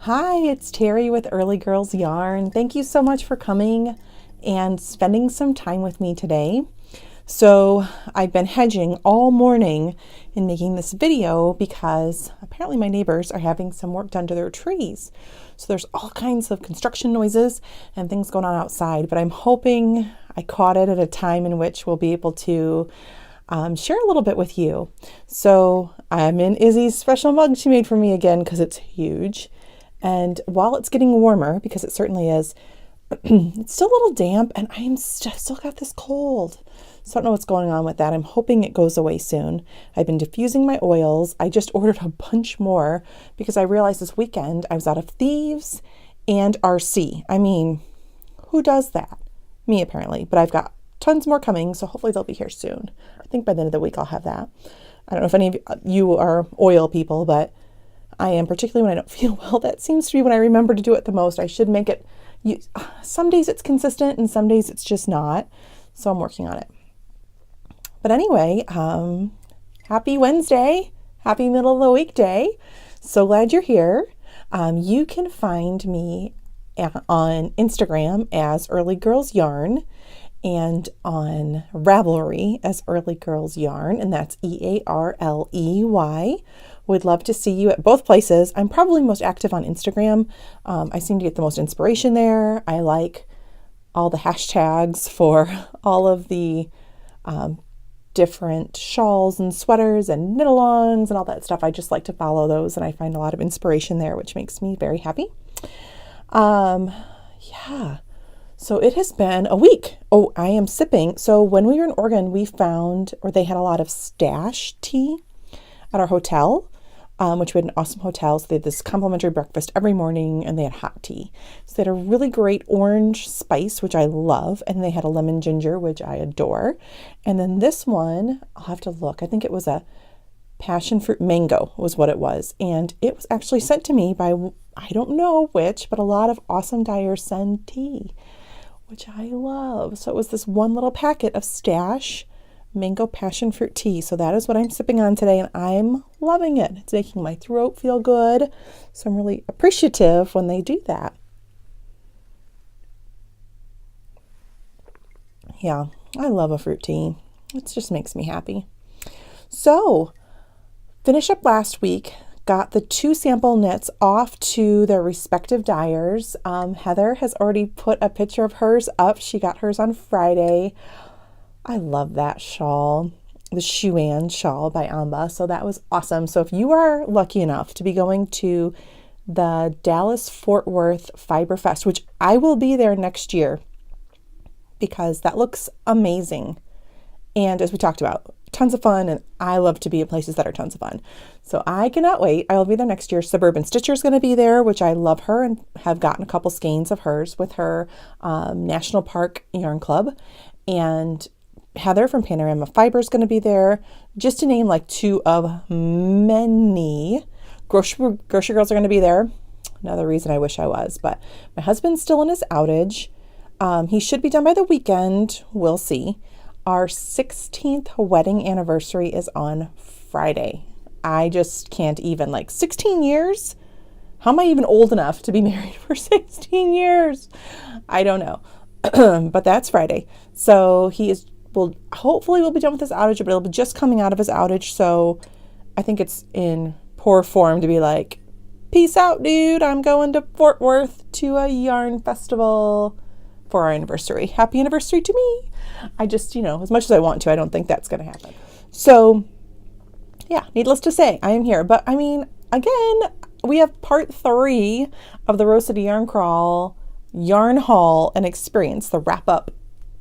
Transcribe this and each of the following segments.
Hi, it's Terry with Early Girls Yarn. Thank you so much for coming and spending some time with me today. So I've been hedging all morning in making this video because apparently my neighbors are having some work done to their trees. So there's all kinds of construction noises and things going on outside, but I'm hoping I caught it at a time in which we'll be able to share a little bit with you. So I'm in Izzy's special mug she made for me again because it's huge. And while it's getting warmer, because it certainly is, it's still a little damp and I've still got this cold. So I don't know what's going on with that. I'm hoping it goes away soon. I've been diffusing my oils. I just ordered a bunch more because I realized this weekend I was out of Thieves and RC. I mean, who does that? Me apparently, but I've got tons more coming, so hopefully they'll be here soon. I think by the end of the week I'll have that. I don't know if any of you are oil people, but I am, particularly when I don't feel well. That seems to be when I remember to do it the most. I should make it, some days it's consistent and some days it's just not. So I'm working on it. But anyway, happy Wednesday. Happy middle of the week day. So glad you're here. You can find me on Instagram as Early Girls Yarn and on Ravelry as Early Girls Yarn, and that's EARLEY. Would love to see you at both places. I'm probably most active on Instagram. I seem to get the most inspiration there. I like all the hashtags for all of the different shawls and sweaters and knit-alongs and all that stuff. I just like to follow those and I find a lot of inspiration there, which makes me very happy. Yeah. So it has been a week. Oh, I am sipping. So when we were in Oregon, we found, or they had a lot of stash tea at our hotel. Which we had an awesome hotel. So they had this complimentary breakfast every morning and they had hot tea. So they had a really great orange spice, which I love. And they had a lemon ginger, which I adore. And then this one, I'll have to look. I think it was a passion fruit mango was what it was. And it was actually sent to me by, I don't know which, but a lot of awesome dyers send tea, which I love. So it was this one little packet of stash mango passion fruit tea. So that is what I'm sipping on today and I'm loving it. It's making my throat feel good. So I'm really appreciative when they do that. Yeah, I love a fruit tea. It just makes me happy. So finish up last week, got the 2 sample knits off to their respective dyers. Heather has already put a picture of hers up. She got hers on Friday. I love that shawl, the Shuan shawl by Amba. So that was awesome. So if you are lucky enough to be going to the Dallas-Fort Worth Fiber Fest, which I will be there next year because that looks amazing. And as we talked about, tons of fun. And I love to be at places that are tons of fun. So I cannot wait. I will be there next year. Suburban Stitcher is going to be there, which I love her and have gotten a couple skeins of hers with her National Park Yarn Club. And Heather from Panorama Fiber is going to be there, just to name like 2 of many. Grocery Girls are going to be there. Another reason I wish I was, but my husband's still in his outage. He should be done by the weekend. We'll see. Our 16th wedding anniversary is on Friday. I just can't even, 16 years? How am I even old enough to be married for 16 years? I don't know. But that's Friday. So hopefully we'll be done with this outage, but it'll be just coming out of his outage. So I think it's in poor form to be like, peace out, dude. I'm going to Fort Worth to a yarn festival for our anniversary. Happy anniversary to me. I just, as much as I want to, I don't think that's going to happen. So yeah, needless to say, I am here. But I mean, again, we have part 3 of the Rose City Yarn Crawl yarn haul and experience, the wrap up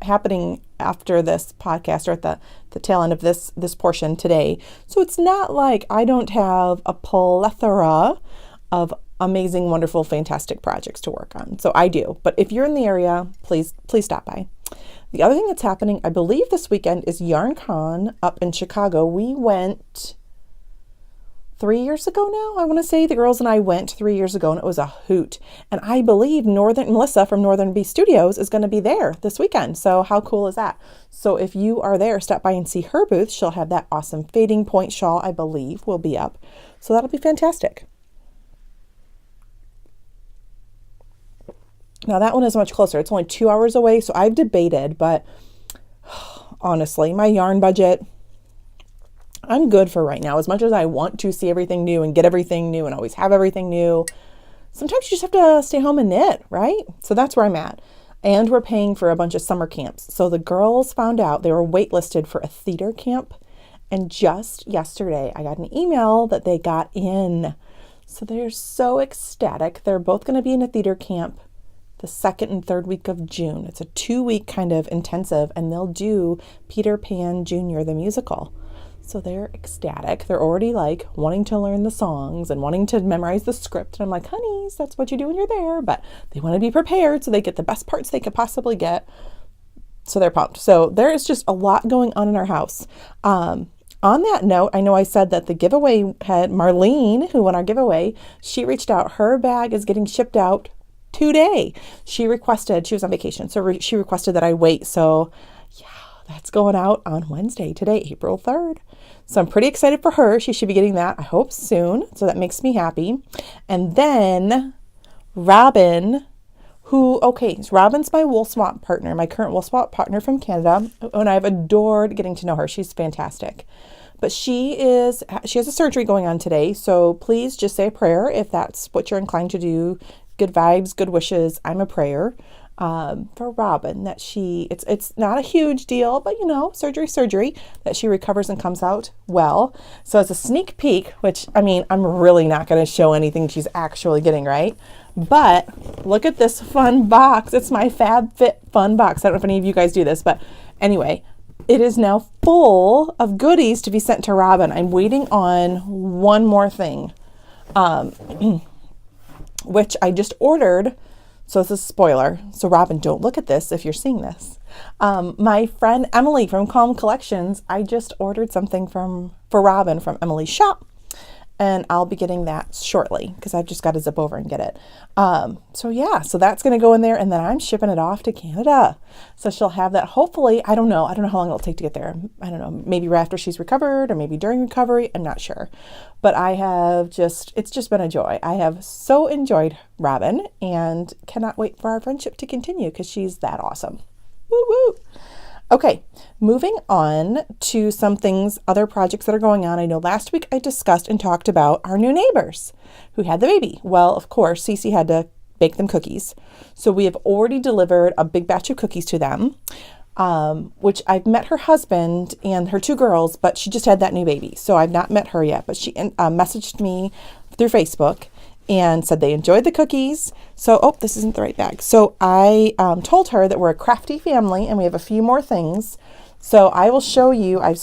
happening after this podcast or at the tail end of this portion today. So it's not like I don't have a plethora of amazing, wonderful, fantastic projects to work on. So I do. But if you're in the area, please stop by. The other thing that's happening, I believe this weekend, is YarnCon up in Chicago. We went 3 years ago now. I want to say the girls and I went 3 years ago and it was a hoot. And I believe Melissa from Northern Bee Studios is going to be there this weekend. So how cool is that? So if you are there, stop by and see her booth. She'll have that awesome fading point shawl, I believe, will be up. So that'll be fantastic. Now that one is much closer. It's only 2 hours away. So I've debated, but honestly, my yarn budget, I'm good for right now. As much as I want to see everything new and get everything new and always have everything new, sometimes you just have to stay home and knit, right? So that's where I'm at. And we're paying for a bunch of summer camps. So the girls found out they were waitlisted for a theater camp. And just yesterday, I got an email that they got in. So they're so ecstatic. They're both going to be in a theater camp the 2nd and 3rd week of June. It's a 2-week kind of intensive, and they'll do Peter Pan Jr., the musical. So they're ecstatic. They're already like wanting to learn the songs and wanting to memorize the script. And I'm like, honeys, that's what you do when you're there. But they want to be prepared so they get the best parts they could possibly get. So they're pumped. So there is just a lot going on in our house. On that note, I know I said that the giveaway had Marlene, who won our giveaway, she reached out. Her bag is getting shipped out today. She was on vacation, so she requested that I wait. So yeah, that's going out on Wednesday, today, April 3rd. So I'm pretty excited for her. She should be getting that, I hope, soon. So that makes me happy. And then Robin, so Robin's my wool swap partner, my current wool swap partner from Canada. And I've adored getting to know her. She's fantastic. But she has a surgery going on today. So please just say a prayer if that's what you're inclined to do. Good vibes, good wishes. I'm a prayer for Robin that it's not a huge deal, but surgery, that she recovers and comes out well. So as a sneak peek, which I'm really not going to show anything she's actually getting, right? But look at this fun box. It's my FabFit fun box. I don't know if any of you guys do this, but anyway, it is now full of goodies to be sent to Robin. I'm waiting on one more thing, which I just ordered. So this is a spoiler. So Robin, don't look at this if you're seeing this. My friend Emily from Calm Collections, I just ordered something for Robin from Emily's shop. And I'll be getting that shortly because I've just got to zip over and get it. So that's going to go in there, and then I'm shipping it off to Canada. So she'll have that. Hopefully, I don't know how long it'll take to get there. I don't know, maybe right after she's recovered or maybe during recovery. I'm not sure. But it's just been a joy. I have so enjoyed Robin and cannot wait for our friendship to continue because she's that awesome. Woo woo. Okay, moving on to some things, other projects that are going on. I know last week I discussed and talked about our new neighbors who had the baby. Well, of course, Cece had to bake them cookies. So we have already delivered a big batch of cookies to them, which I've met her husband and her 2 girls, but she just had that new baby. So I've not met her yet, but she messaged me through Facebook and said they enjoyed the cookies. So, this isn't the right bag. So I told her that we're a crafty family and we have a few more things. So I will show you. I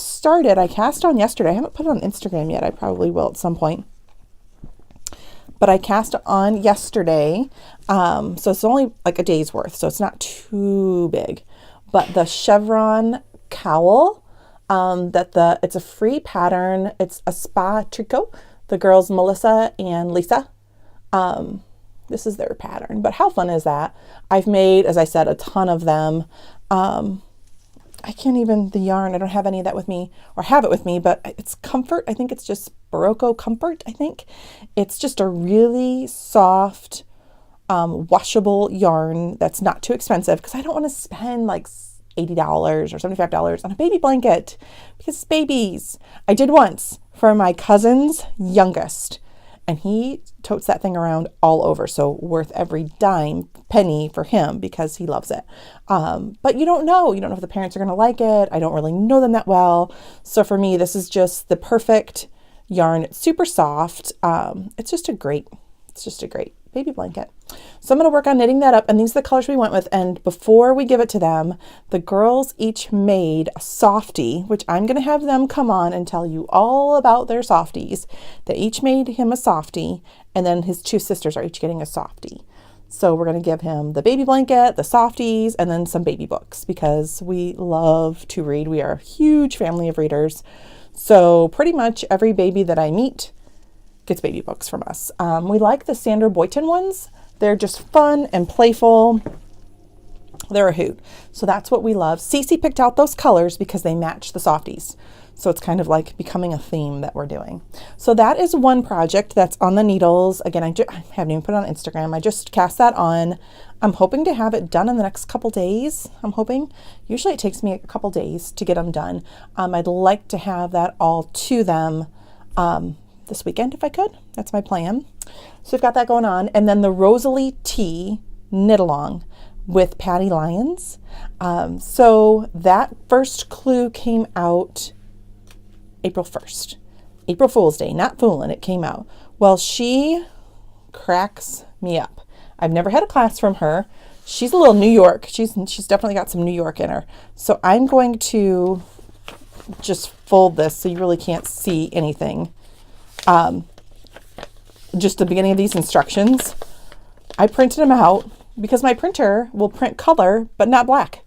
cast on yesterday. I haven't put it on Instagram yet. I probably will at some point. But I cast on yesterday. So it's only like a day's worth. So it's not too big. But the chevron cowl, it's a free pattern. It's a spa tricot. The girls, Melissa and Lisa, this is their pattern, but how fun is that? I've made, as I said, a ton of them. The yarn, I don't have any of that with me, or have it with me, but it's Comfort. I think it's just Barocco Comfort. I think it's just a really soft, washable yarn that's not too expensive because I don't want to spend like $80 or $75 on a baby blanket because it's babies. I did once for my cousin's youngest, and he totes that thing around all over. So worth every penny for him because he loves it. But you don't know if the parents are going to like it. I don't really know them that well. So for me, this is just the perfect yarn. It's super soft. It's just a great baby blanket. So I'm going to work on knitting that up, and these are the colors we went with. And before we give it to them, the girls each made a softie, which I'm going to have them come on and tell you all about their softies. They each made him a softie, and then his 2 sisters are each getting a softie. So we're going to give him the baby blanket, the softies, and then some baby books because we love to read. We are a huge family of readers. So pretty much every baby that I meet gets baby books from us. We like the Sandra Boynton ones. They're just fun and playful. They're a hoot. So that's what we love. Cece picked out those colors because they match the softies. So it's kind of like becoming a theme that we're doing. So that is one project that's on the needles. Again, I haven't even put it on Instagram. I just cast that on. I'm hoping to have it done in the next couple days. I'm hoping. Usually it takes me a couple days to get them done. I'd like to have that all to them this weekend if I could. That's my plan. So we've got that going on. And then the Rosalie T knit along with Patty Lyons. So that first clue came out April 1st. April Fool's Day, not fooling, it came out. Well, she cracks me up. I've never had a class from her. She's a little New York. She's definitely got some New York in her. So I'm going to just fold this so you really can't see anything. Just the beginning of these instructions. I printed them out because my printer will print color, but not black.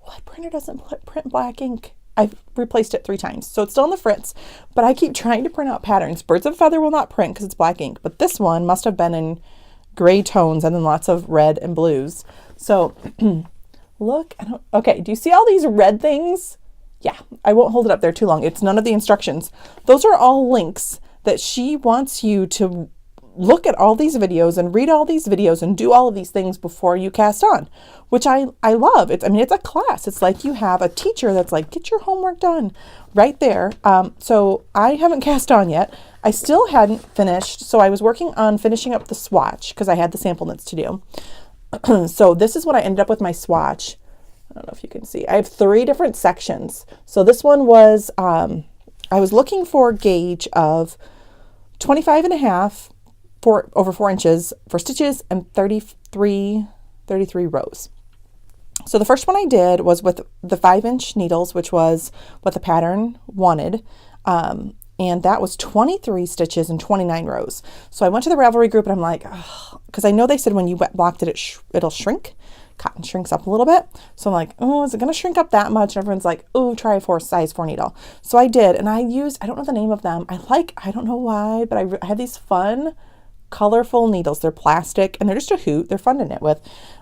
Well, my printer doesn't print black ink. I've replaced it 3 times. So it's still on the fritz, but I keep trying to print out patterns. Birds of a Feather will not print because it's black ink, but this one must have been in gray tones and then lots of red and blues. So look, okay, do you see all these red things? Yeah, I won't hold it up there too long. It's none of the instructions. Those are all links that she wants you to look at all these videos and read all these videos and do all of these things before you cast on, which I love. It's a class. It's like you have a teacher that's like, get your homework done right there. So I haven't cast on yet. I still hadn't finished. So I was working on finishing up the swatch because I had the sample knits to do. So this is what I ended up with my swatch. I don't know if you can see. I have 3 different sections. So this one was, I was looking for a gauge of 25.5 over 4 inches for stitches and 33 rows. So the first one I did was with the 5-inch needles, which was what the pattern wanted. And that was 23 stitches and 29 rows. So I went to the Ravelry group and I'm like, because I know they said when you wet blocked it, it'll shrink. Cotton shrinks up a little bit. So I'm like, oh, is it going to shrink up that much? And everyone's like, oh, try a size 4 needle. So I did. And I used, I don't know the name of them. I don't know why, but I have these fun colorful needles. They're plastic and they're just a hoot. They're fun to knit with.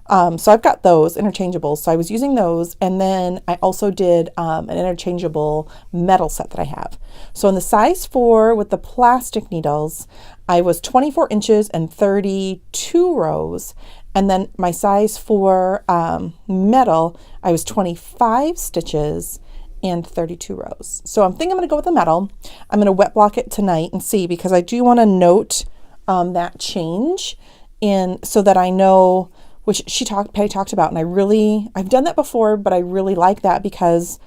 So I've got those interchangeable. So I was using those. And then I also did an interchangeable metal set that I have. So in the size 4 with the plastic needles, I was 24 inches and 32 rows. And then my size 4 metal, I was 25 stitches and 32 rows. So I'm thinking I'm going to go with the metal. I'm going to wet block it tonight and see, because I do want to note that change in so that I know, which Patty talked about, and I've done that before, but I really like that because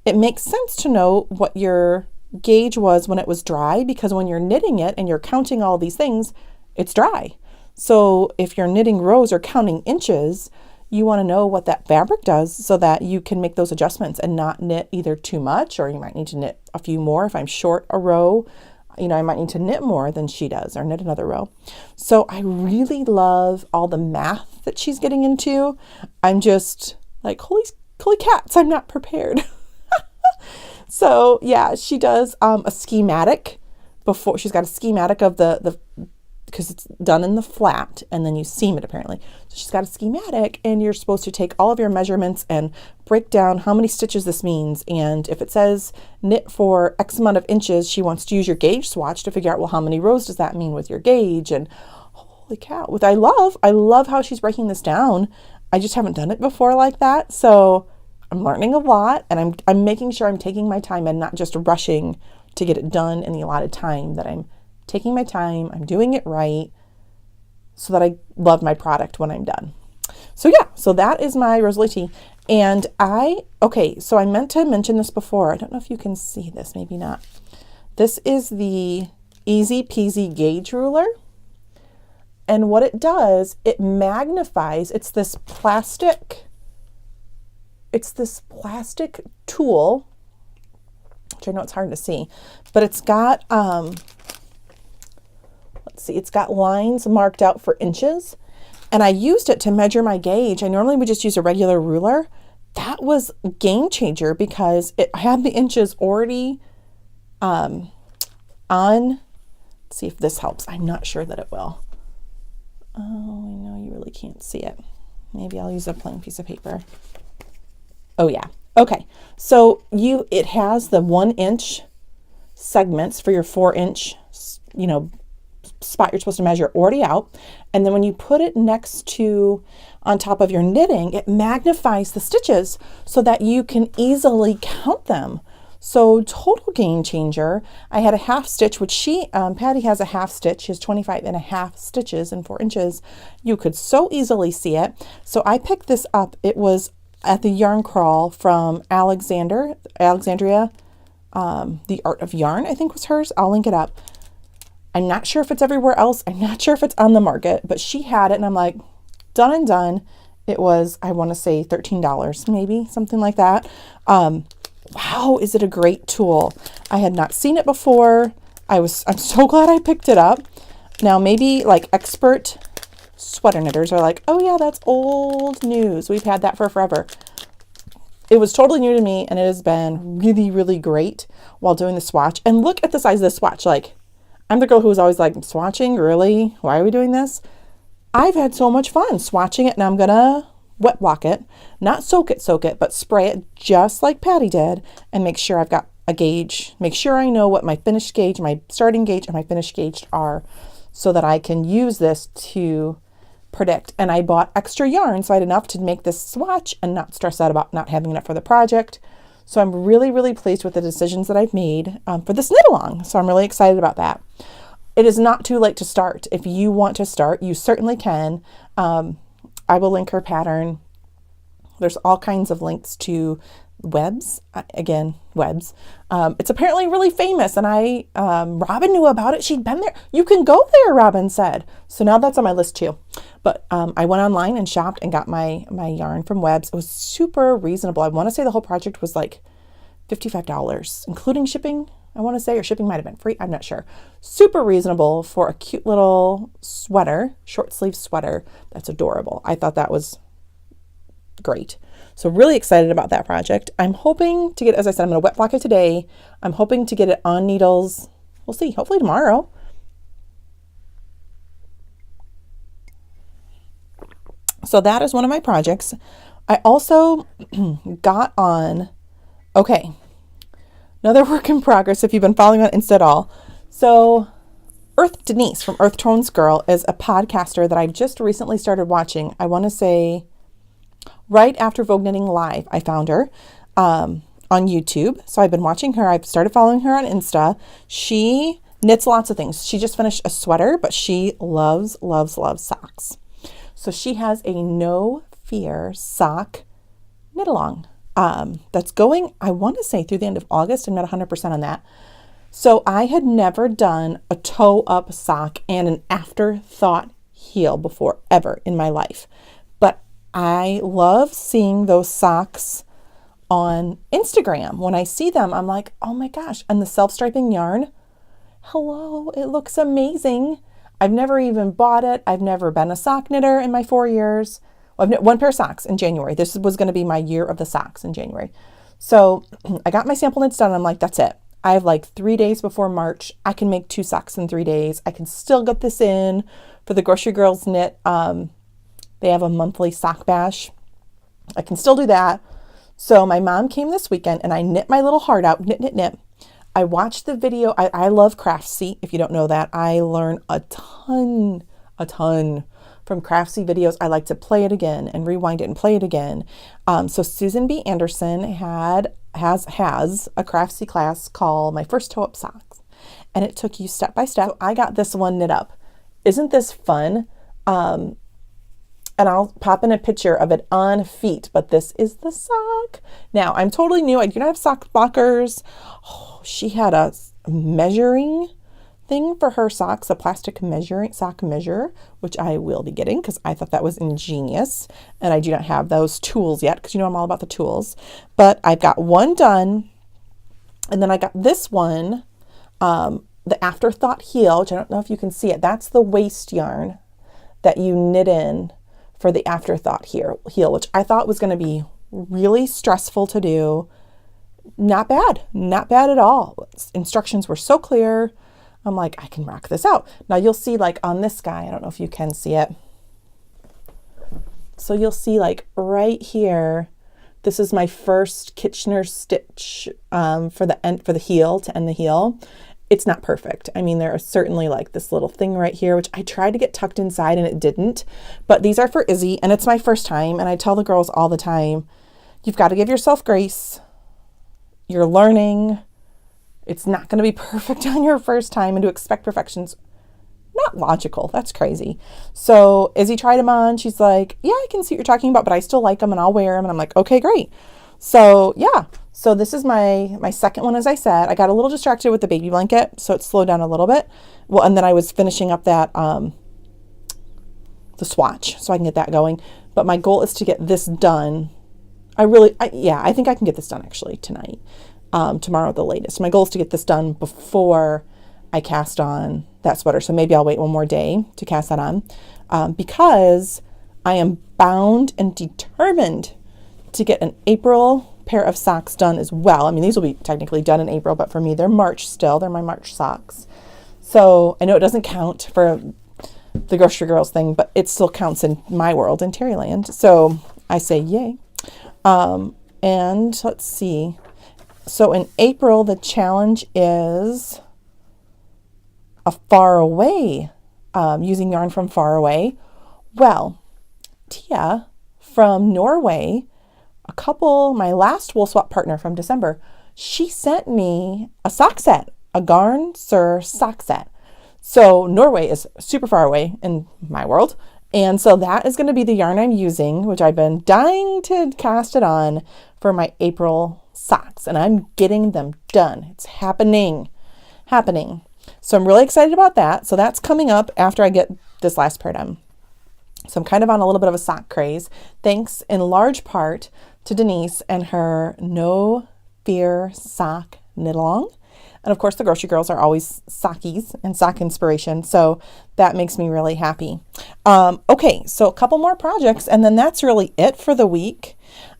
it makes sense to know what your gauge was when it was dry, because when you're knitting it and you're counting all these things, it's dry. So if you're knitting rows or counting inches, you want to know what that fabric does so that you can make those adjustments and not knit either too much, or you might need to knit a few more. If I'm short a row, I might need to knit more than she does, or knit another row. So I really love all the math that she's getting into. I'm just like, holy cats, I'm not prepared. So yeah, she does a schematic before. She's got a schematic of the because it's done in the flat and then you seam it apparently. So she's got a schematic, and you're supposed to take all of your measurements and break down how many stitches this means. And if it says knit for X amount of inches, she wants to use your gauge swatch to figure out, well, how many rows does that mean with your gauge? And holy cow, I love how she's breaking this down. I just haven't done it before like that. So I'm learning a lot, and I'm making sure I'm taking my time and not just rushing to get it done in the allotted time, that I'm taking my time, I'm doing it right, so that I love my product when I'm done. So yeah, so that is my Rosalie T. And so I meant to mention this before. I don't know if you can see this, maybe not. This is the Easy Peasy Gauge Ruler. And what it does, it magnifies, it's this plastic tool, which I know it's hard to see, but it's got, it's got lines marked out for inches, and I used it to measure my gauge. I normally would just use a regular ruler. That was a game changer because it had the inches already on. Let's see if this helps. I'm not sure that it will. Oh, I know you really can't see it. Maybe I'll use a plain piece of paper. Oh yeah. Okay. So it has the 1 inch segments for your 4 inch, spot you're supposed to measure already out. And then when you put it on top of your knitting, it magnifies the stitches so that you can easily count them. So total game changer. I had a half stitch, which Patty has a half stitch. She has 25 and a half stitches in 4 inches. You could so easily see it. So I picked this up. It was at the yarn crawl from Alexandria. The Art of Yarn, I think was hers. I'll link it up. I'm not sure if it's everywhere else. I'm not sure if it's on the market, but she had it and I'm like, done and done. It was, I want to say $13, maybe something like that. Wow, is it a great tool? I had not seen it before. I'm so glad I picked it up. Now, maybe like expert sweater knitters are like, oh yeah, that's old news. We've had that for forever. It was totally new to me, and it has been really, really great while doing the swatch. And look at the size of the swatch. Like, I'm the girl who was always like, swatching? Really? Why are we doing this? I've had so much fun swatching it, and I'm gonna wet block it, not soak it, but spray it just like Patty did, and make sure I've got a gauge. Make sure I know what my finished gauge, my starting gauge, and my finished gauge are, so that I can use this to predict. And I bought extra yarn, so I had enough to make this swatch and not stress out about not having enough for the project. So I'm really, really pleased with the decisions that I've made for this knit along. So I'm really excited about that. It is not too late to start. If you want to start, you certainly can. I will link her pattern. There's all kinds of links to webs. Webs. It's apparently really famous, and Robin knew about it. She'd been there. You can go there, Robin said. So now that's on my list too. But I went online and shopped and got my yarn from Webs. It was super reasonable. I want to say the whole project was like $55, including shipping, I want to say, or shipping might have been free. I'm not sure. Super reasonable for a cute little sweater, short sleeve sweater. That's adorable. I thought that was great. So really excited about that project. I'm hoping to get, as I said, I'm going to wet block it today. I'm hoping to get it on needles. We'll see, hopefully tomorrow. So that is one of my projects. I also got on, another work in progress if you've been following on Insta at all. So Denise from Earth Tones Girl is a podcaster that I've just recently started watching. I want to say right after Vogue Knitting Live, I found her on YouTube. So I've been watching her. I've started following her on Insta. She knits lots of things. She just finished a sweater, but she loves, loves, loves socks. So she has a No Fear sock knit along that's going, I want to say, through the end of August. I'm not 100% on that. So I had never done a toe up sock and an afterthought heel before, ever in my life. But I love seeing those socks on Instagram. When I see them, I'm like, oh my gosh. And the self-striping yarn, hello, it looks amazing. I've never even bought it. I've never been a sock knitter in my 4 years. Well, I've knit one pair of socks in January. This was going to be my year of the socks in January. So I got my sample knits done. I'm like, that's it. I have like 3 days before March. I can make 2 socks in 3 days. I can still get this in for the Grocery Girls Knit. They have a monthly sock bash. I can still do that. So my mom came this weekend and I knit my little heart out. Knit. I watched the video. I love Craftsy. If you don't know that, I learn a ton from Craftsy videos. I like to play it again and rewind it and play it again. So Susan B. Anderson has a Craftsy class called My First Toe Up Socks, and it took you step by step. I got this one knit up. Isn't this fun? And I'll pop in a picture of it on feet, but this is the sock. Now, I'm totally new. I do not have sock blockers. Oh, she had a measuring thing for her socks, a plastic sock measure, which I will be getting because I thought that was ingenious. And I do not have those tools yet because you know I'm all about the tools. But I've got one done. And then I got this one, the Afterthought heel, which I don't know if you can see it. That's the waist yarn that you knit in for the Afterthought heel, which I thought was going to be really stressful to do. Not bad at all. Instructions were so clear. I'm like, I can rock this out. Now you'll see like on this guy, I don't know if you can see it. So you'll see like right here, this is my first Kitchener stitch for the heel, to end the heel. it's not perfect. I mean, there are certainly like this little thing right here, which I tried to get tucked inside and it didn't, but these are for Izzy and it's my first time. And I tell the girls all the time, you've got to give yourself grace. You're learning. It's not going to be perfect on your first time, and to expect perfection's not logical. That's crazy. So Izzy tried them on. She's like, yeah, I can see what you're talking about, but I still like them and I'll wear them. And I'm like, okay, great. So yeah. So this is my second one. As I said, I got a little distracted with the baby blanket, so it slowed down a little bit. Well, and then I was finishing up that, the swatch, so I can get that going. But my goal is to get this done. I think I can get this done actually tonight, tomorrow at the latest. My goal is to get this done before I cast on that sweater. So maybe I'll wait one more day to cast that on, because I am bound and determined to get an April pair of socks done as well. I mean, these will be technically done in April, but for me, they're March still. They're my March socks. So I know it doesn't count for the grocery girls thing, but it still counts in my world, in Terryland. So I say yay. And let's see. So in April, the challenge is a far away, using yarn from far away. Well, Tia from Norway, my last wool swap partner from December, she sent me a sock set, a Garn Sur sock set. So Norway is super far away in my world. And so that is going to be the yarn I'm using, which I've been dying to cast it on for my April socks. And I'm getting them done. It's happening. So I'm really excited about that. So that's coming up after I get this last pair done. So I'm kind of on a little bit of a sock craze, thanks in large part to Denise and her No Fear sock knit along. And of course, the grocery girls are always sockies and sock inspiration. So that makes me really happy. Okay, so a couple more projects, and then that's really it for the week.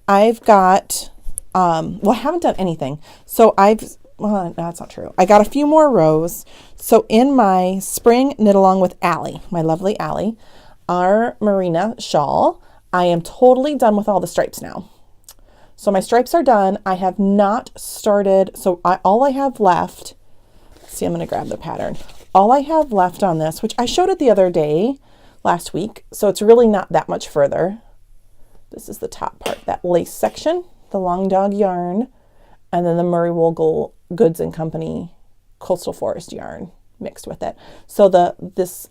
I've got, I haven't done anything. So no, that's not true. I got a few more rows. So in my spring knit along with Allie, my lovely Allie, our Marina shawl, I am totally done with all the stripes now. So my stripes are done. I have not started. So all I have left, let's see, I'm going to grab the pattern. All I have left on this, which I showed it the other day, last week. So it's really not that much further. This is the top part, that lace section, the Long Dog yarn, and then the Murray Wool Goods and Company Coastal Forest yarn mixed with it. So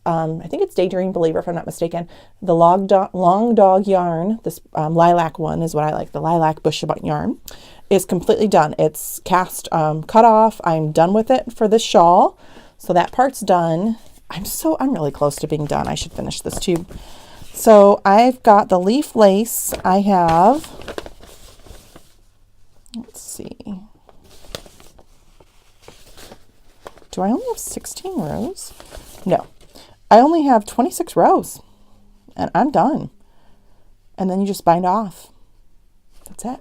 I think it's Daydream Believer, if I'm not mistaken. The Long Dog yarn, this lilac one is what I like. The lilac bush yarn is completely done. It's cast, cut off. I'm done with it for this shawl. So that part's done. I'm really close to being done. I should finish this too. So I've got the leaf lace. I have, let's see. Do I only have 16 rows? No, I only have 26 rows and I'm done. And then you just bind off. That's it.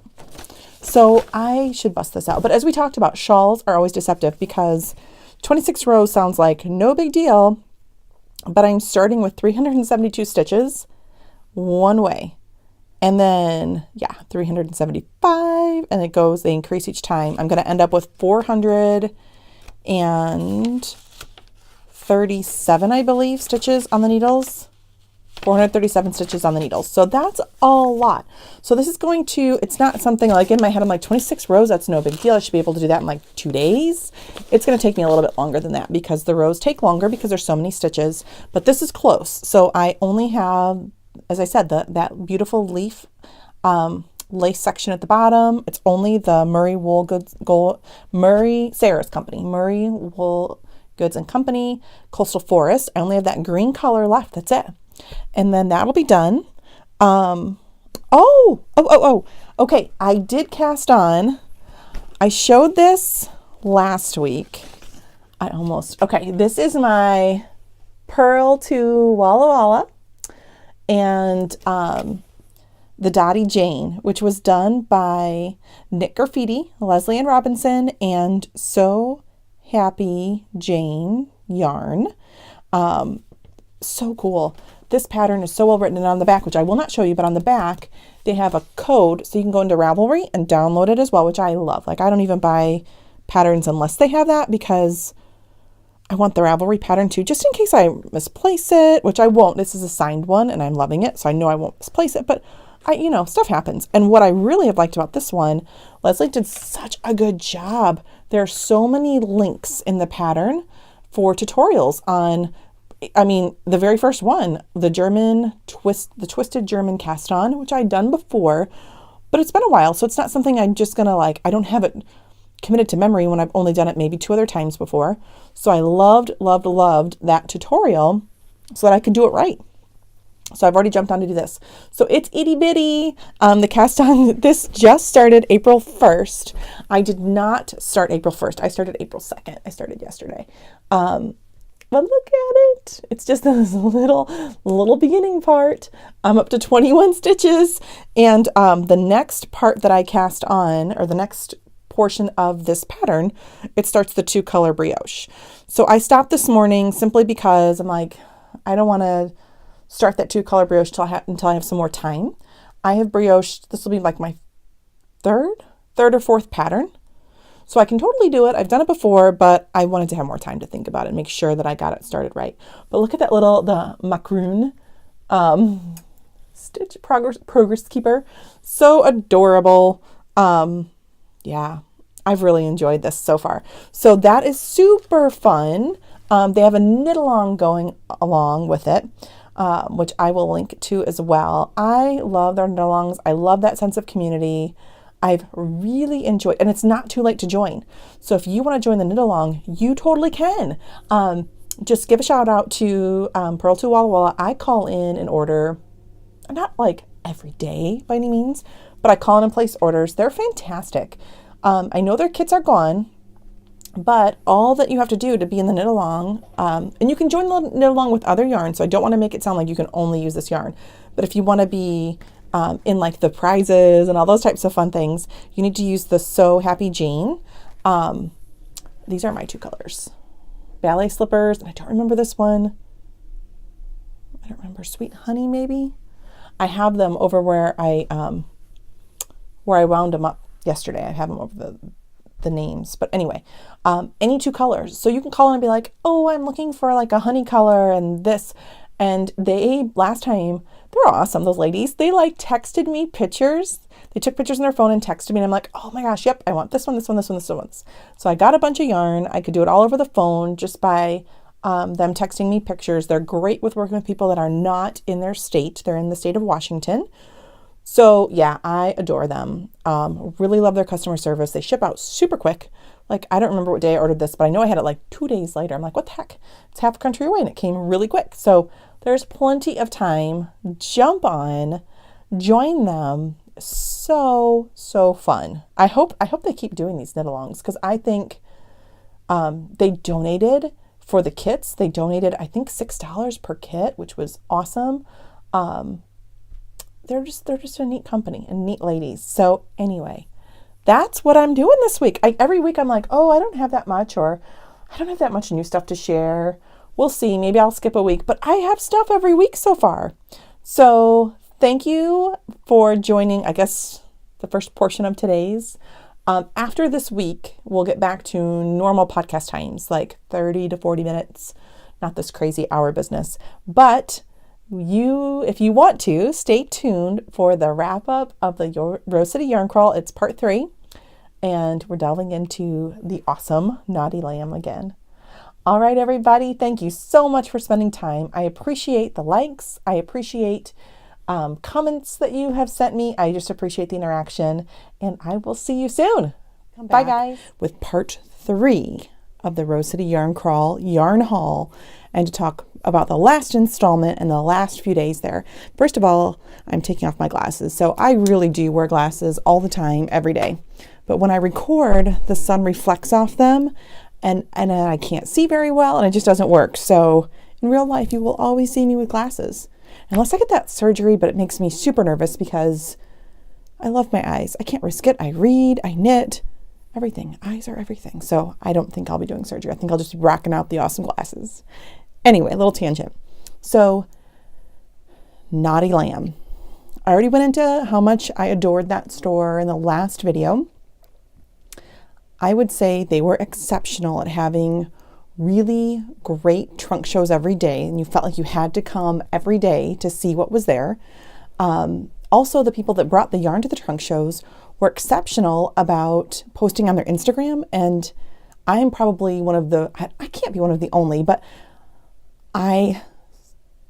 So I should bust this out. But as we talked about, shawls are always deceptive because 26 rows sounds like no big deal, but I'm starting with 372 stitches one way. And then, 375, and they increase each time. I'm going to end up with 437, I believe, stitches on the needles. 437 stitches on the needles. So that's a lot. So this is it's not something like in my head, I'm like 26 rows, that's no big deal. I should be able to do that in like 2 days. It's going to take me a little bit longer than that because the rows take longer because there's so many stitches, but this is close. So I only have, as I said, that beautiful leaf lace section at the bottom. It's only the Murray Wool Goods and Company Coastal Forest. I only have that green color left. That's it. And then that'll be done. Okay. I did cast on. I showed this last week. This is my Pearl to Walla Walla and the Dottie Jane, which was done by Knit Graffiti, Leslie Ann Robinson, and So Happy Jane yarn. So cool. This pattern is so well written, and on the back, which I will not show you, but on the back, they have a code so you can go into Ravelry and download it as well, which I love. Like, I don't even buy patterns unless they have that because I want the Ravelry pattern too, just in case I misplace it, which I won't. This is a signed one and I'm loving it, so I know I won't misplace it, but stuff happens. And what I really have liked about this one, Leslie did such a good job. There are so many links in the pattern for tutorials on, the very first one, the twisted German cast on, which I'd done before, but it's been a while, so it's not something I'm just gonna I don't have it committed to memory when I've only done it maybe 2 other times before. So I loved that tutorial so that I could do it right. So I've already jumped on to do this. So it's itty bitty. The cast on, this just started April 1st. I did not start April 1st. I started April 2nd. I started yesterday. But look at it. It's just this little beginning part. I'm up to 21 stitches. And the next part that I cast on, or the next portion of this pattern, it starts the 2-color brioche. So I stopped this morning simply because I'm like, I don't want to start that 2-color brioche until I have some more time. I have brioche, this will be like my third or fourth pattern. So I can totally do it. I've done it before, but I wanted to have more time to think about it and make sure that I got it started right. But look at that the macaroon stitch progress keeper. So adorable. Yeah, I've really enjoyed this so far. So that is super fun. They have a knit along going along with it, which I will link to as well. I love their knit alongs. I love that sense of community. I've really enjoyed, and it's not too late to join. So if you want to join the knit along, you totally can. Just give a shout out to Pearl to Walla Walla. I call in and order, not like every day by any means, but I call in and place orders. They're fantastic. I know their kits are gone, but all that you have to do to be in the knit along, and you can join the knit along with other yarns. So I don't want to make it sound like you can only use this yarn, but if you want to be in like the prizes and all those types of fun things, you need to use the So Happy Jane. These are my 2 colors. Ballet slippers, and I don't remember this one. I don't remember, Sweet Honey maybe. I have them over where I wound them up yesterday. I have them over the names, but anyway, any 2 colors. So you can call in and be like, oh, I'm looking for like a honey color and this. And last time, they're awesome, those ladies. They texted me pictures. They took pictures on their phone and texted me, and I'm like, oh my gosh, yep, I want this one, this one, this one, this one. So I got a bunch of yarn. I could do it all over the phone just by them texting me pictures. They're great with working with people that are not in their state. They're in the state of Washington. So yeah, I adore them. Really love their customer service. They ship out super quick. I don't remember what day I ordered this, but I know I had it 2 days later. I'm like, what the heck? It's half a country away, and it came really quick. So there's plenty of time. Jump on, join them. So fun. I hope they keep doing these knit alongs, because I think they donated for the kits. They donated, I think, $6 per kit, which was awesome. They're just a neat company and neat ladies. So anyway, that's what I'm doing this week. Every week I'm like, oh, I don't have that much, or I don't have that much new stuff to share. We'll see. Maybe I'll skip a week, but I have stuff every week so far. So thank you for joining, I guess, the first portion of today's. After this week, we'll get back to normal podcast times, 30 to 40 minutes, not this crazy hour business. But if you want to, stay tuned for the wrap up of the Rose City Yarn Crawl. It's part 3, and we're delving into the awesome Naughty Lamb again. All right, everybody, thank you so much for spending time. I appreciate the likes. I appreciate comments that you have sent me. I just appreciate the interaction, and I will see you soon. Bye, guys. With part 3 of the Rose City Yarn Crawl Yarn Haul, and to talk about the last installment and the last few days there. First of all, I'm taking off my glasses. So I really do wear glasses all the time, every day. But when I record, the sun reflects off them, and I can't see very well, and it just doesn't work. So in real life, you will always see me with glasses. Unless I get that surgery, but it makes me super nervous because I love my eyes. I can't risk it. I read, I knit, everything. Eyes are everything. So I don't think I'll be doing surgery. I think I'll just be rocking out the awesome glasses. Anyway, a little tangent. So, Naughty Lamb. I already went into how much I adored that store in the last video. I would say they were exceptional at having really great trunk shows every day, and you felt like you had to come every day to see what was there. Also, the people that brought the yarn to the trunk shows were exceptional about posting on their Instagram, and I'm probably one of the, I can't be one of the only, but I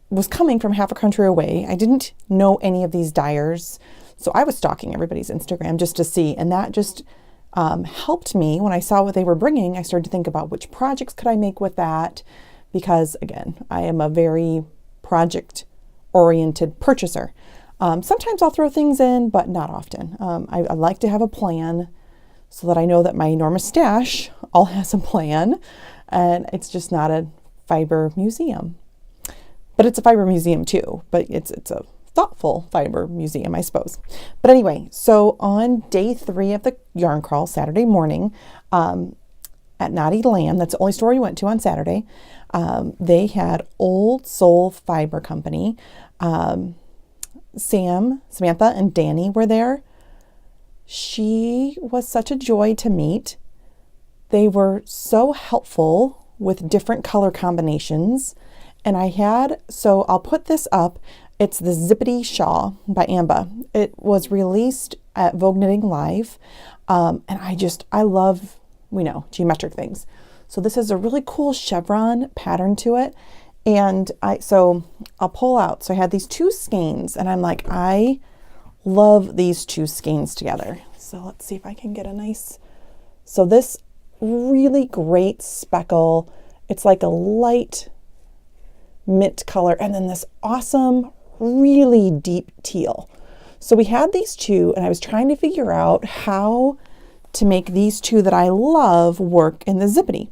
was coming from half a country away. I didn't know any of these dyers, so I was stalking everybody's Instagram just to see, and that just helped me. When I saw what they were bringing, I started to think about which projects could I make with that, because again, I am a very project-oriented purchaser. Sometimes I'll throw things in, but not often. I like to have a plan so that I know that my enormous stash all has a plan, and it's just not a fiber museum. But it's a fiber museum too, but it's a thoughtful fiber museum, I suppose. But anyway, so on day 3 of the yarn crawl, Saturday morning, at Naughty Lamb, that's the only store we went to on Saturday, they had Old Soul Fiber Company. Samantha, and Danny were there. She was such a joy to meet. They were so helpful with different color combinations. And so I'll put this up. It's the Zippity Shawl by Amba. It was released at Vogue Knitting Live. And I love, geometric things. So this has a really cool chevron pattern to it. And so I'll pull out. So I had these 2 skeins, and I'm like, I love these 2 skeins together. So let's see if I can get a nice, so this really great speckle, it's like a light mint color, and then this awesome, really deep teal. So we had these 2, and I was trying to figure out how to make these 2 that I love work in the Zippity.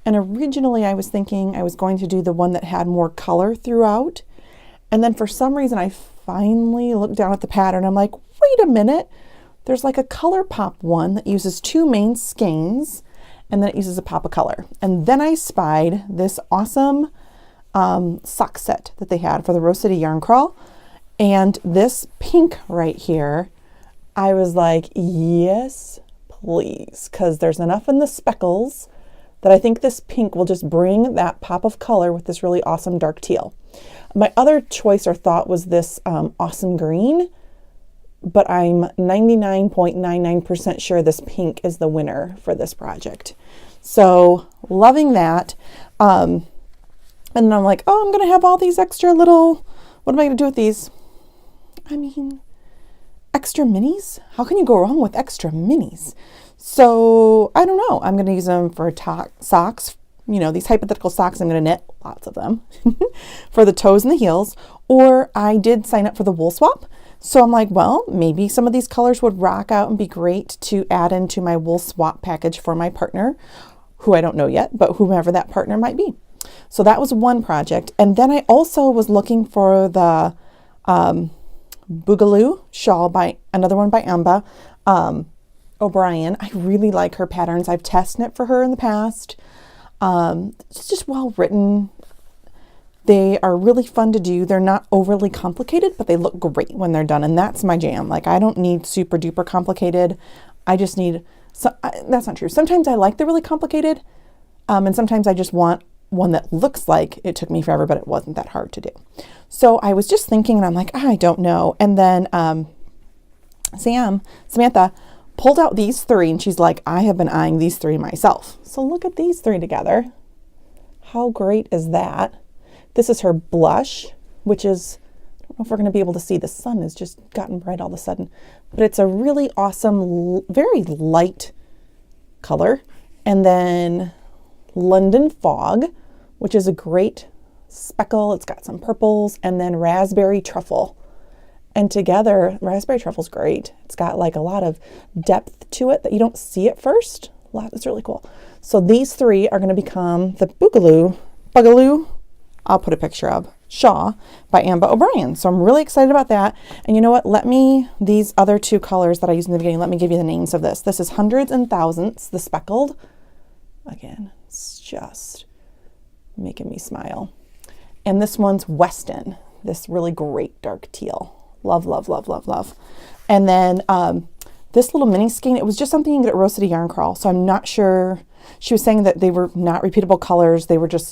And originally I was thinking I was going to do the one that had more color throughout. And then for some reason I finally looked down at the pattern. I'm like, wait a minute. There's like a color pop one that uses 2 main skeins, and then it uses a pop of color. And then I spied this awesome sock set that they had for the Rose City Yarn Crawl. And this pink right here, I was like, yes, please. Because there's enough in the speckles that I think this pink will just bring that pop of color with this really awesome dark teal. My other choice or thought was this awesome green, but I'm 99.99% sure this pink is the winner for this project. So loving that. And then I'm like, oh, I'm going to have all these extra little, what am I going to do with these? I mean, extra minis? How can you go wrong with extra minis? So I don't know. I'm going to use them for socks. These hypothetical socks I'm going to knit, lots of them, for the toes and the heels. Or I did sign up for the wool swap. So I'm like, well, maybe some of these colors would rock out and be great to add into my wool swap package for my partner, who I don't know yet, but whomever that partner might be. So that was one project. And then I also was looking for the Boogaloo shawl by another one by Amba O'Brien. I really like her patterns. I've test knit for her in the past. It's just well written. They are really fun to do. They're not overly complicated, but they look great when they're done. And that's my jam. Like, I don't need super duper complicated. I just need, that's not true. Sometimes I like the really complicated. And sometimes I just want one that looks like it took me forever, but it wasn't that hard to do. So I was just thinking, and I'm like, I don't know. And then Samantha pulled out these 3, and she's like, I have been eyeing these 3 myself. So look at these 3 together. How great is that? This is her blush, which is, I don't know if we're going to be able to see, the sun has just gotten bright all of a sudden, but it's a really awesome, very light color. And then London Fog, which is a great speckle. It's got some purples, and then Raspberry Truffle. And together, Raspberry Truffle's great. It's got like a lot of depth to it that you don't see at first. It's really cool. So these 3 are going to become the Boogaloo, I'll put a picture of, shawl by Amba O'Brien. So I'm really excited about that. And you know what? These other 2 colors that I used in the beginning, let me give you the names of this. This is Hundreds and Thousands, the speckled. Again, it's just making me smile. And this one's Weston, this really great dark teal. Love, love, love, love, love. And then this little mini skein, it was just something you can get at Rose City Yarn Crawl. So I'm not sure, she was saying that they were not repeatable colors.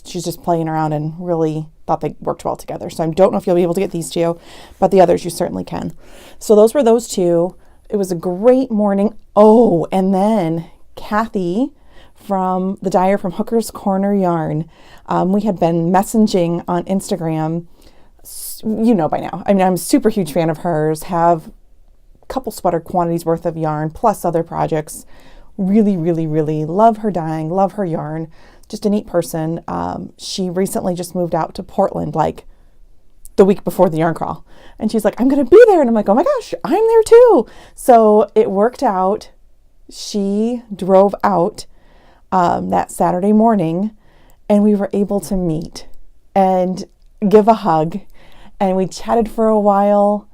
She's just playing around and really thought they worked well together. So I don't know if you'll be able to get these two, but the others you certainly can. So those were those two. It was a great morning. Oh, and then Kathy from the dyer from Hooker's Corner Yarn. We had been messaging on Instagram, you know by now. I mean, I'm a super huge fan of hers, have a couple sweater quantities worth of yarn, plus other projects. Really, really, really love her dyeing, love her yarn. Just a neat person. She recently just moved out to Portland, like the week before the yarn crawl. And she's like, I'm going to be there. And I'm like, oh my gosh, I'm there too. So it worked out. She drove out that Saturday morning, and we were able to meet and give a hug, and we chatted for a while.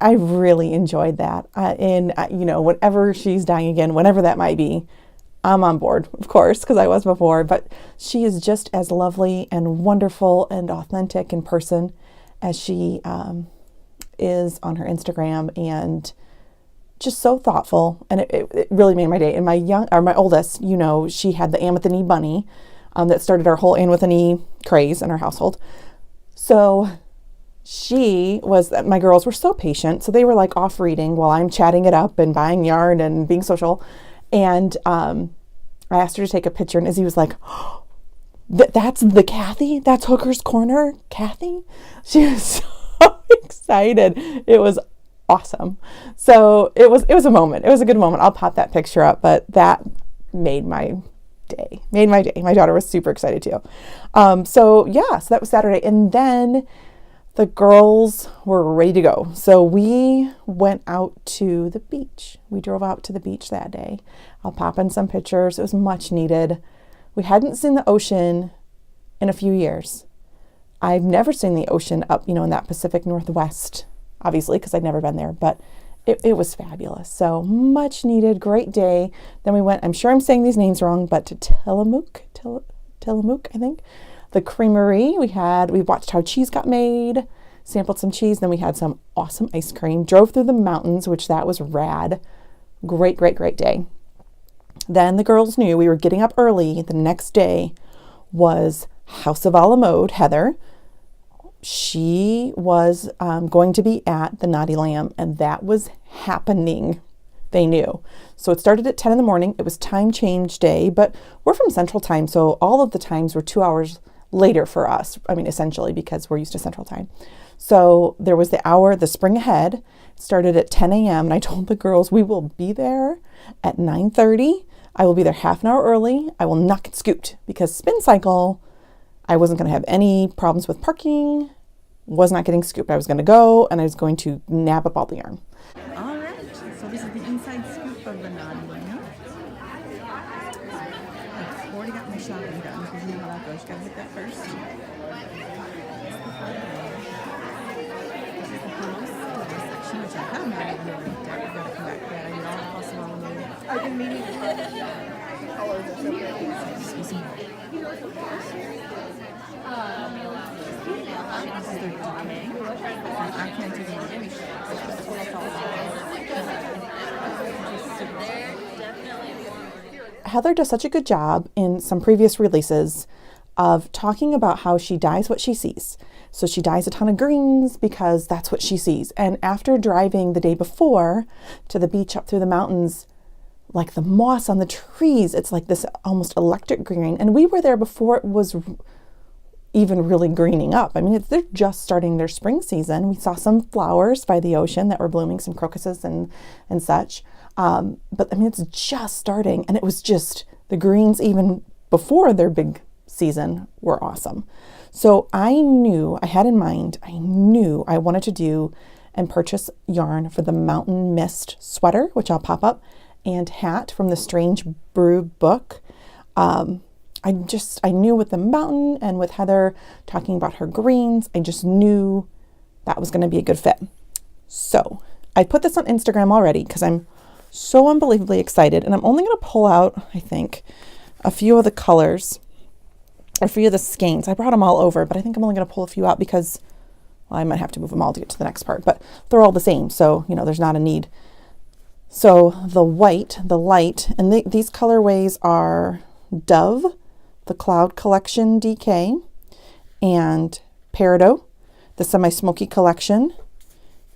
I really enjoyed that. And whenever she's dying again, whenever that might be, I'm on board, of course, because I was before, but she is just as lovely and wonderful and authentic in person as she is on her Instagram, and just so thoughtful. And it really made my day. And my oldest, she had the Anne with the Knee bunny that started our whole Anne with the Knee craze in our household. So my girls were so patient. So they were like off reading while I'm chatting it up and buying yarn and being social. And I asked her to take a picture, and Izzy was like, oh, that's the Kathy? That's Hooker's Corner Kathy? She was so excited. It was awesome. So it was a moment. It was a good moment. I'll pop that picture up, but that made my day. My daughter was super excited too. So that was Saturday. And then the girls were ready to go. So we went out to the beach. We drove out to the beach that day. I'll pop in some pictures. It was much needed. We hadn't seen the ocean in a few years. I've never seen the ocean up, in that Pacific Northwest, obviously, because I'd never been there, but it was fabulous. So much needed, great day. Then we went, I'm sure I'm saying these names wrong, but to Tillamook, I think. The creamery, we watched how cheese got made, sampled some cheese, then we had some awesome ice cream, drove through the mountains, which that was rad. Great, great, great day. Then the girls knew we were getting up early. The next day was House of a la Mode, Heather. She was going to be at the Naughty Lamb, and that was happening. They knew. So it started at 10 in the morning. It was time change day, but we're from Central Time, so all of the times were 2 hours later for us. I mean, essentially, because we're used to Central Time. So there was the spring ahead. It started at 10 a.m. and I told the girls, we will be there at 9:30. I will be there half an hour early. I will not get scooped because Spin Cycle, I wasn't going to have any problems with parking, was not getting scooped. I was going to go and I was going to nab up all the yarn. All right, so this is the inside scoop of the Naughty Lamb. I've already got my shopping done because you know how that goes. You gotta hit that first. This is the whole section, which I haven't really looked at. I've got to come back to that. I did all the possible. I've been meaning to colors are so pretty. Excuse me. This is their decay. I can't do the image. Heather does such a good job in some previous releases of talking about how she dyes what she sees. So she dyes a ton of greens because that's what she sees. And after driving the day before to the beach up through the mountains, like the moss on the trees, it's like this almost electric green. And we were there before it was even really greening up. I mean, they're just starting their spring season. We saw some flowers by the ocean that were blooming, some crocuses and such. But I mean, it's just starting, and it was just the greens even before their big season were awesome. So I had in mind, I wanted to do and purchase yarn for the Mountain Mist sweater, which I'll pop up, and hat from the Strange Brew book. I knew with the mountain and with Heather talking about her greens, I just knew that was going to be a good fit. So I put this on Instagram already because I'm so unbelievably excited, and I'm only going to pull out, I think, a few of the colors, or a few of the skeins. I brought them all over, but I think I'm only going to pull a few out because, well, I might have to move them all to get to the next part, but they're all the same, so, there's not a need So the white, the light, and these colorways are Dove, the Cloud Collection DK, and Peridot, the Semi-Smoky Collection,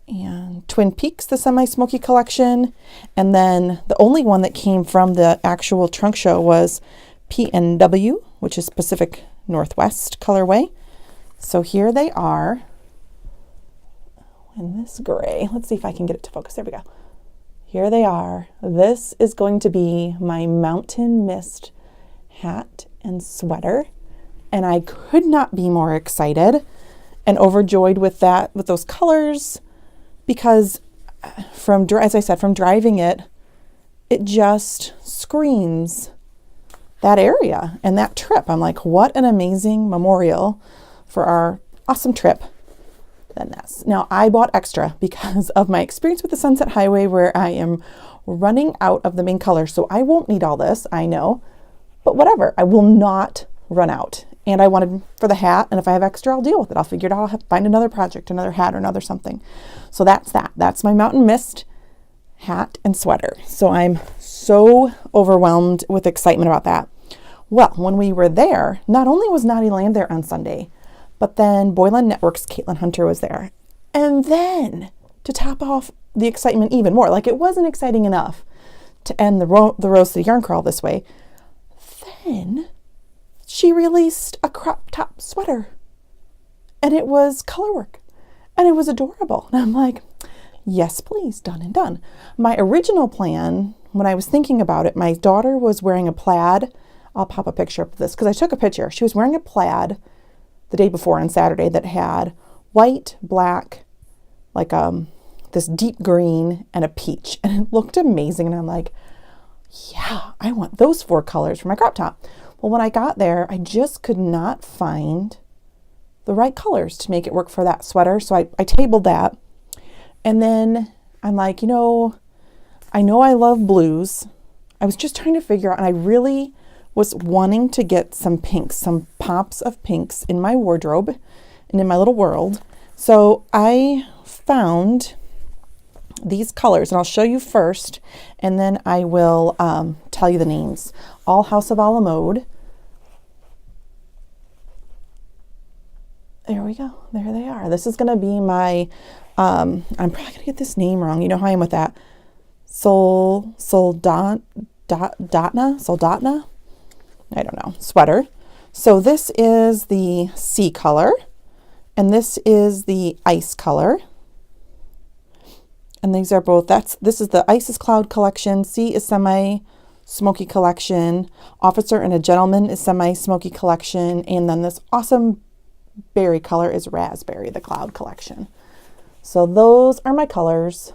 and Twin Peaks, the Semi-Smoky Collection. And then the only one that came from the actual trunk show was PNW, which is Pacific Northwest colorway. So here they are in this gray. Let's see if I can get it to focus. There we go. Here they are. This is going to be my Mountain Mist hat and sweater. And I could not be more excited and overjoyed with those colors, because as I said, from driving it, it just screams that area and that trip. I'm like, what an amazing memorial for our awesome trip than this. Now, I bought extra because of my experience with the Sunset Highway, where I am running out of the main color. So I won't need all this, I know, but whatever, I will not run out. And I wanted for the hat, and if I have extra, I'll deal with it. I'll figure it out. I'll have to find another project, another hat, or another something. So that's that. That's my Mountain Mist hat and sweater. So I'm so overwhelmed with excitement about that. Well, when we were there, not only was Naughty Land there on Sunday, but then Boylan Network's Caitlin Hunter was there. And then to top off the excitement even more, like it wasn't exciting enough to end the Rose City Yarn Crawl this way, then she released a crop top sweater, and it was colorwork, and it was adorable. And I'm like, yes, please, done and done. My original plan, when I was thinking about it, my daughter was wearing a plaid. I'll pop a picture up of this because I took a picture. She was wearing a plaid the day before on Saturday that had white, black, like this deep green, and a peach, and it looked amazing. And I'm like, yeah, I want those 4 colors for my crop top. Well, when I got there, I just could not find the right colors to make it work for that sweater. So I tabled that. And then I'm like, I know I love blues. I was just trying to figure out, and I really was wanting to get some pinks, some pops of pinks in my wardrobe and in my little world. So I found these colors, and I'll show you first, and then I will tell you the names. All House of a la Mode. There we go. There they are. This is going to be my, I'm probably going to get this name wrong. You know how I am with that. Soldatna? I don't know. Sweater. So this is the sea color, and this is the ice color. And these are both, this is the Ice is Cloud Collection, Sea is Semi-Smoky Collection, Officer and a Gentleman is Semi-Smoky Collection, and then this awesome berry color is Raspberry, the Cloud Collection. So those are my colors.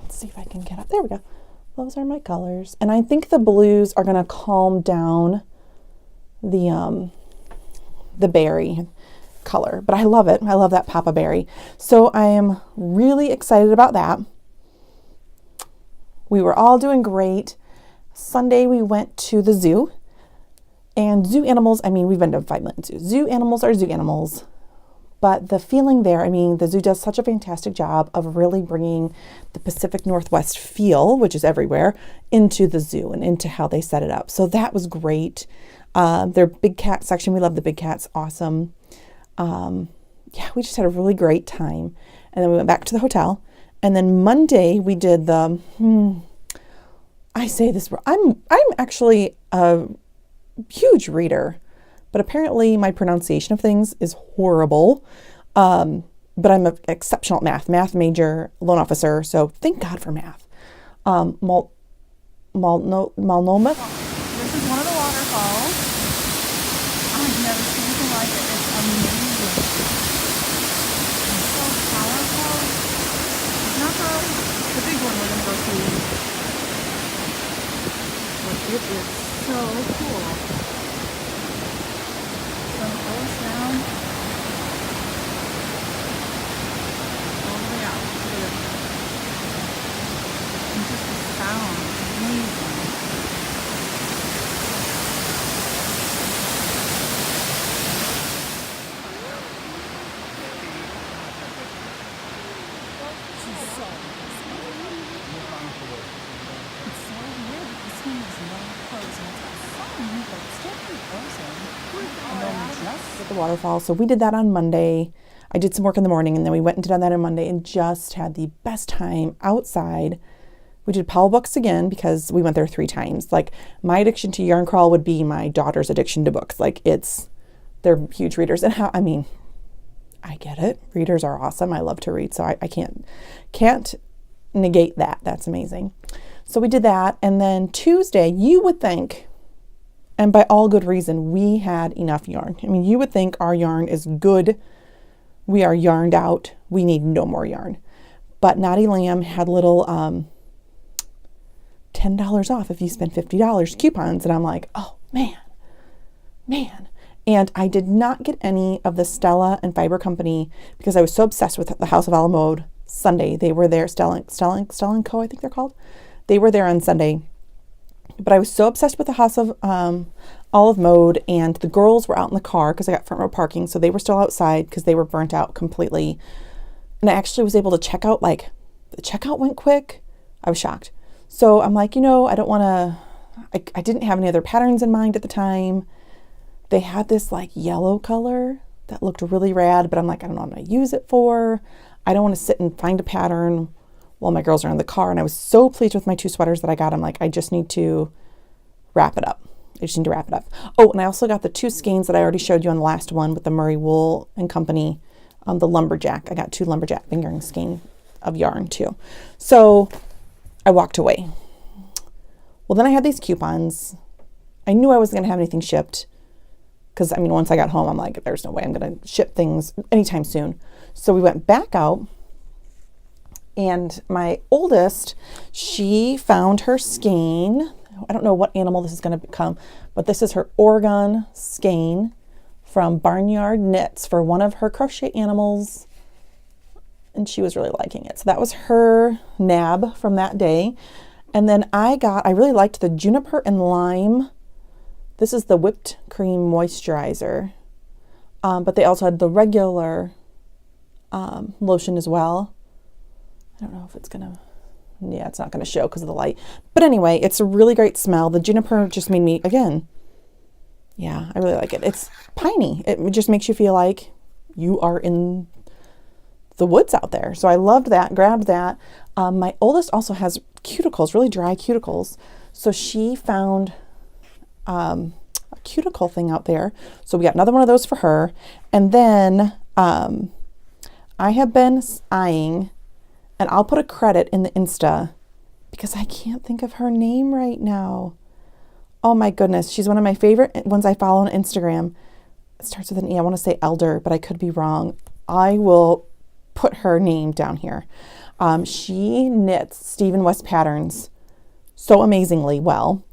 Let's see if I can get up. There we go. Those are my colors. And I think the blues are going to calm down the berry color, but I love it. I love that Papa Berry. So I am really excited about that. We were all doing great. Sunday we went to the zoo, and zoo animals, we've been to 5 million zoos. Zoo animals are zoo animals, but the feeling there, the zoo does such a fantastic job of really bringing the Pacific Northwest feel, which is everywhere, into the zoo and into how they set it up. So that was great. Their big cat section, we love the big cats. Awesome. We just had a really great time. And then we went back to the hotel. And then Monday we did the, I say this, I'm actually a huge reader, but apparently my pronunciation of things is horrible. But I'm an exceptional at math major, loan officer. So thank God for math. Multnomah. This is one of the waterfalls. I've never seen anything like it. It's amazing. It's so powerful. It's not the big one we're going to go see. But it is so cool. So it goes down all the way out. Look at it. And just the sound is amazing. at the waterfall. So we did that on Monday. I did some work in the morning, and then we went and did that on Monday and just had the best time outside. We did Powell Books again because we went there 3 times. Like, my addiction to yarn crawl would be my daughter's addiction to books. Like, they're huge readers. And I get it. Readers are awesome. I love to read. So I can't negate that. That's amazing. So we did that. And then Tuesday, you would think, and by all good reason, we had enough yarn. I mean, you would think our yarn is good. We are yarned out. We need no more yarn. But Naughty Lamb had little $10 off if you spend $50 coupons. And I'm like, oh, man. And I did not get any of the Stella and Fiber Company because I was so obsessed with the House of Alamode Sunday. They were there, Stella and Co., I think they're called. They were there on Sunday. But I was so obsessed with the House of Olive Mode, and the girls were out in the car because I got front row parking, so they were still outside because they were burnt out completely. And I actually was able to check out, like, the checkout went quick. I was shocked. So I'm like, I don't want to, I didn't have any other patterns in mind at the time. They had this like yellow color that looked really rad, but I'm like, I don't know what I'm going to use it for. I don't want to sit and find a pattern while my girls are in the car. And I was so pleased with my 2 sweaters that I got. I'm like, I just need to wrap it up. Oh, and I also got the 2 skeins that I already showed you on the last one with the Murray Wool and Company, the lumberjack. I got 2 lumberjack fingering skein of yarn too. So I walked away. Well, then I had these coupons. I knew I wasn't going to have anything shipped because, once I got home, I'm like, there's no way I'm going to ship things anytime soon. So we went back out, and my oldest, she found her skein. I don't know what animal this is going to become, but this is her Oregon skein from Barnyard Knits for one of her crochet animals, and she was really liking it. So that was her nab from that day. And then I really liked the Juniper and Lime. This is the whipped cream moisturizer, but they also had the regular lotion as well. I don't know if it's gonna, it's not gonna show because of the light. But anyway, it's a really great smell. The Juniper just made me, again, I really like it. It's piney. It just makes you feel like you are in the woods out there. So I loved that, grabbed that. My oldest also has cuticles, really dry cuticles. So she found a cuticle thing out there. So we got another one of those for her. And then I have been eyeing, and I'll put a credit in the Insta because I can't think of her name right now. Oh my goodness. She's one of my favorite ones I follow on Instagram. It starts with an E. I want to say Elder, but I could be wrong. I will put her name down here. She knits Stephen West patterns so amazingly well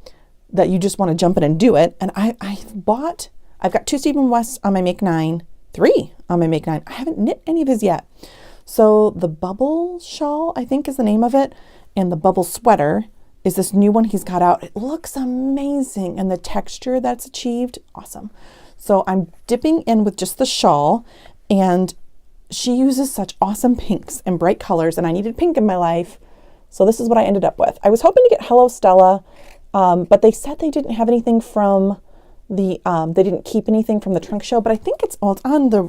that you just want to jump in and do it. And I've got 2 Stephen Wests on my Make 9, 3 on my Make 9. I haven't knit any of his yet. So the Bubble Shawl, I think is the name of it, and the Bubble Sweater is this new one he's got out. It looks amazing, and the texture that's achieved, awesome. So I'm dipping in with just the shawl, and she uses such awesome pinks and bright colors, and I needed pink in my life. So this is what I ended up with. I was hoping to get Hello Stella, but they said they didn't have anything from they didn't keep anything from the trunk show, but I think it's on their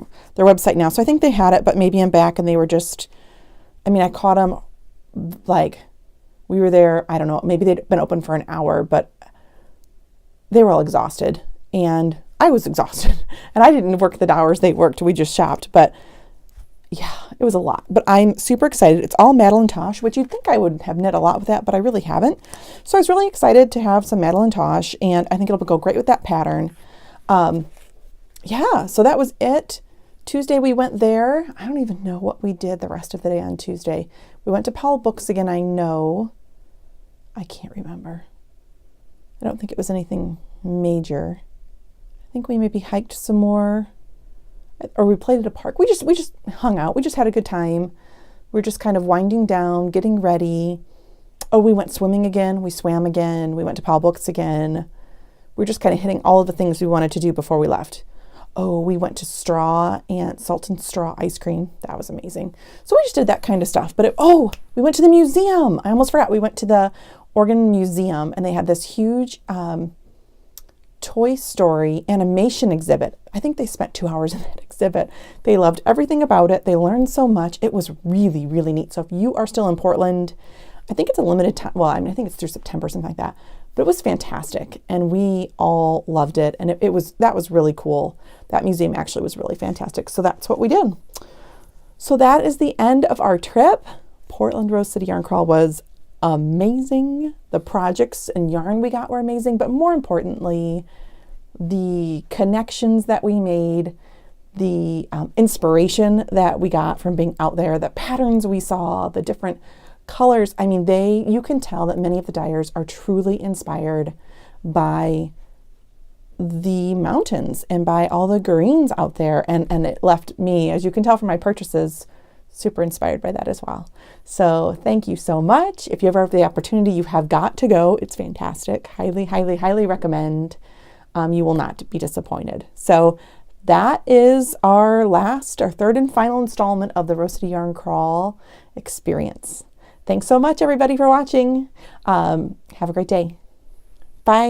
website now. So I think they had it, but maybe I'm back and they were just, I caught them like, we were there, I don't know, maybe they'd been open for an hour, but they were all exhausted and I was exhausted and I didn't work the hours they worked. We just shopped, but yeah, it was a lot, but I'm super excited. It's all Madeline Tosh, which you'd think I would have knit a lot with that, but I really haven't. So I was really excited to have some Madeline Tosh, and I think it'll go great with that pattern. Yeah, so that was it. Tuesday we went there. I don't even know what we did the rest of the day on Tuesday. We went to Powell Books again, I know. I can't remember. I don't think it was anything major. I think we maybe hiked some more. Or we played at a park. We just hung out. We just had a good time. We're just kind of winding down, getting ready. Oh, we went swimming again. We swam again. We went to Powell Books again. We're just kind of hitting all of the things we wanted to do before we left. Oh, we went to Salt and Straw ice cream. That was amazing. So we just did that kind of stuff. But we went to the museum. I almost forgot. We went to the Oregon Museum, and they had this huge Toy Story animation exhibit. I think they spent 2 hours in that exhibit. They loved everything about it. They learned so much. It was really, really neat. So if you are still in Portland, I think it's a limited time. Well, I mean, I think it's through September, something like that. But it was fantastic, and we all loved it. And that was really cool. That museum actually was really fantastic. So that's what we did. So that is the end of our trip. Portland Rose City Yarn Crawl was amazing. The projects and yarn we got were amazing, but more importantly, the connections that we made, the inspiration that we got from being out there, the patterns we saw, the different colors. I mean, you can tell that many of the dyers are truly inspired by the mountains and by all the greens out there. And it left me, as you can tell from my purchases, super inspired by that as well. So thank you so much. If you ever have the opportunity, you have got to go. It's fantastic. Highly, highly, highly recommend. You will not be disappointed. So that is our third and final installment of the Rose City Yarn Crawl experience. Thanks so much, everybody, for watching. Have a great day. Bye.